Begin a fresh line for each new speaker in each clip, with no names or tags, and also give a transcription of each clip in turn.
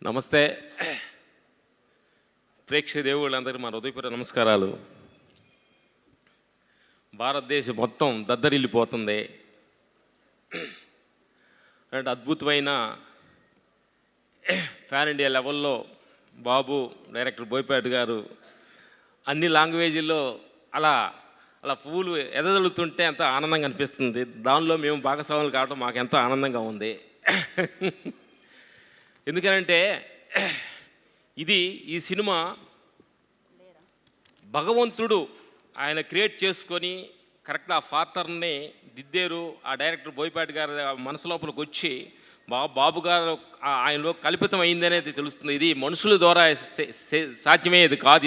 నమస్తే ప్రేక్షక దేవుళ్ళందరికీ మా హృదయపూర్వక నమస్కారాలు. భారతదేశం మొత్తం దద్దరిల్లిపోతుంది. అంటే అద్భుతమైన ఫ్యాన్ ఇండియా లెవెల్లో బాబు డైరెక్టర్ బోయపాటి గారు అన్ని లాంగ్వేజీల్లో అలా అలా పువ్వులు ఎదజల్లుతుంటే ఎంతో ఆనందంగా అనిపిస్తుంది. దానిలో మేము భాగస్వాములు కావడం మాకు ఎంతో ఆనందంగా ఉంది. ఎందుకనంటే ఈ సినిమా భగవంతుడు ఆయన క్రియేట్ చేసుకొని కరెక్ట్గా ఆ పాత్రని దిద్దేరు. ఆ డైరెక్టర్ బోయపాటి గారి మనసు లోపలికి వచ్చి బాబు గారు ఆయనలో కల్పితం అయిందనేది తెలుస్తుంది. ఇది మనుషుల ద్వారా సాధ్యమయ్యేది కాదు.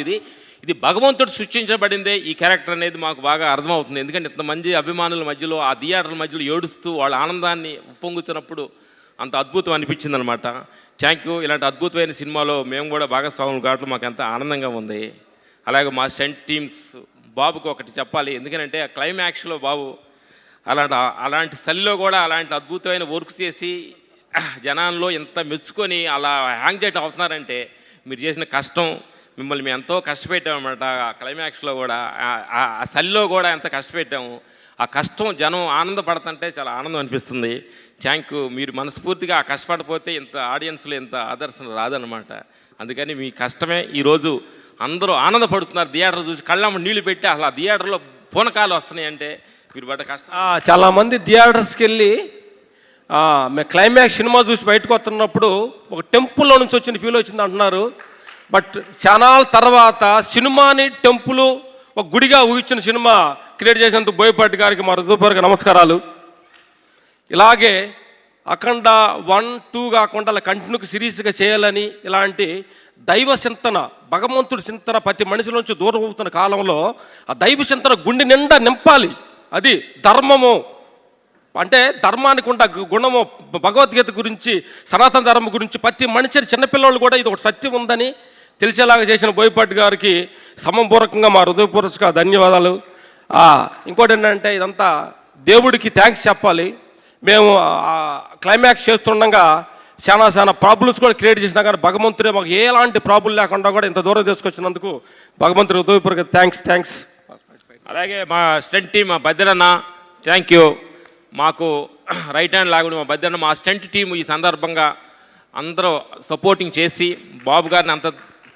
ఇది భగవంతుడు సృష్టించబడిందే ఈ క్యారెక్టర్ అనేది మాకు బాగా అర్థమవుతుంది. ఎందుకంటే ఇంతమంది అభిమానుల మధ్యలో ఆ థియేటర్ల మధ్యలో ఏడుస్తూ వాళ్ళ ఆనందాన్ని ఉప్పొంగుతున్నప్పుడు అంత అద్భుతం అనిపించింది అనమాట. Thank you. ఇలాంటి అద్భుతమైన సినిమాలో మేము కూడా భాగస్వాములు కావడం మాకు ఎంత ఆనందంగా ఉంది. అలాగే మా స్టంట్ టీమ్స్ బాబుకి ఒకటి చెప్పాలి. ఎందుకంటే క్లైమాక్స్లో బాబు అలాంటి చలిలో కూడా అలాంటి అద్భుతమైన వర్క్ చేసి జనాల్లో ఎంత మెచ్చుకొని అలా యాంగ్జైటీ అవుతున్నారంటే మీరు చేసిన కష్టం, మిమ్మల్ని మేము ఎంతో కష్టపెట్టామన్నమాట. ఆ క్లైమాక్స్లో కూడా ఆ చలిలో కూడా ఎంత కష్టపెట్టాము. ఆ కష్టం జనం ఆనందపడుతుంటే చాలా ఆనందం అనిపిస్తుంది. Thank you. మీరు మనస్ఫూర్తిగా ఆ కష్టపడిపోతే ఇంత ఆడియన్స్లో ఇంత ఆదర్శం రాదనమాట. అందుకని మీ కష్టమే ఈరోజు అందరూ ఆనందపడుతున్నారు. థియేటర్ చూసి కళ్ళమ్మ నీళ్లు పెట్టి అసలు ఆ థియేటర్లో పూనకాలు వస్తున్నాయి అంటే మీరు పడ్డ కష్టం.
చాలామంది థియేటర్స్కి వెళ్ళి మేము క్లైమాక్స్ సినిమా చూసి బయటకు వస్తున్నప్పుడు ఒక టెంపుల్లో నుంచి వచ్చిన ఫీల్ వచ్చింది అంటున్నారు. బట్ చానాల తర్వాత సినిమాని టెంపుల్ ఒక గుడిగా ఊహించిన సినిమా క్రియేట్ చేసినందుకు బోయపాటి గారికి మా హృదయపూర్వక నమస్కారాలు. ఇలాగే అఖండ 1, 2 కాకుండా అలా కంటిన్యూగా సిరీస్గా చేయాలని ఇలాంటి దైవ చింతన, భగవంతుడి చింతన ప్రతి మనిషిలోంచి దూరం అవుతున్న కాలంలో ఆ దైవ చింతన గుండె నిండా నింపాలి. అది ధర్మము అంటే ధర్మానికి ఉండ గుణము, భగవద్గీత గురించి, సనాతన ధర్మం గురించి ప్రతి మనిషి చిన్నపిల్లలు కూడా ఇది ఒక సత్యం ఉందని తెలిసేలాగా చేసిన బోయపాటి గారికి సమపూర్వకంగా మా హృదయపూర్వక ధన్యవాదాలు. ఇంకోటి ఏంటంటే ఇదంతా దేవుడికి థ్యాంక్స్ చెప్పాలి. మేము క్లైమాక్స్ చేస్తుండగా చాలా ప్రాబ్లమ్స్ కూడా క్రియేట్ చేసినా కానీ భగవంతుడే మాకు ఎలాంటి ప్రాబ్లం లేకుండా కూడా ఇంత దూరం తీసుకొచ్చినందుకు భగవంతుడి హృదయపూర్వక థ్యాంక్స్.
అలాగే మా స్టంట్ టీం మా బద్దరన్న థ్యాంక్ యూ. మాకు రైట్ హ్యాండ్ లాగుడు మా బద్దరన్న, మా స్టంట్ టీం ఈ సందర్భంగా అందరూ సపోర్టింగ్ చేసి బాబు గారిని అంత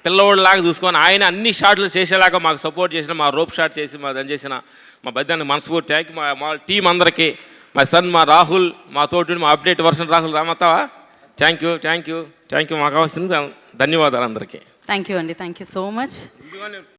పిల్లవాళ్ళలాగా చూసుకొని ఆయన అన్ని షాట్లు చేసేలాగా మాకు సపోర్ట్ చేసిన, మా రోప్ షాట్ చేసి మా దాన్ని చేసిన మా బద్దరన్న మనస్ఫూర్తి థ్యాంక్ యూ. మా టీం అందరికీ, మా సన్ మా రాహుల్, మా తోటి మా అప్డేట్ వర్షన్ రాహుల్ రామతావా థ్యాంక్ యూ. మాకు కావాల్సింది ధన్యవాదాలు అందరికీ.
థ్యాంక్ యూ అండి. Thank you so much.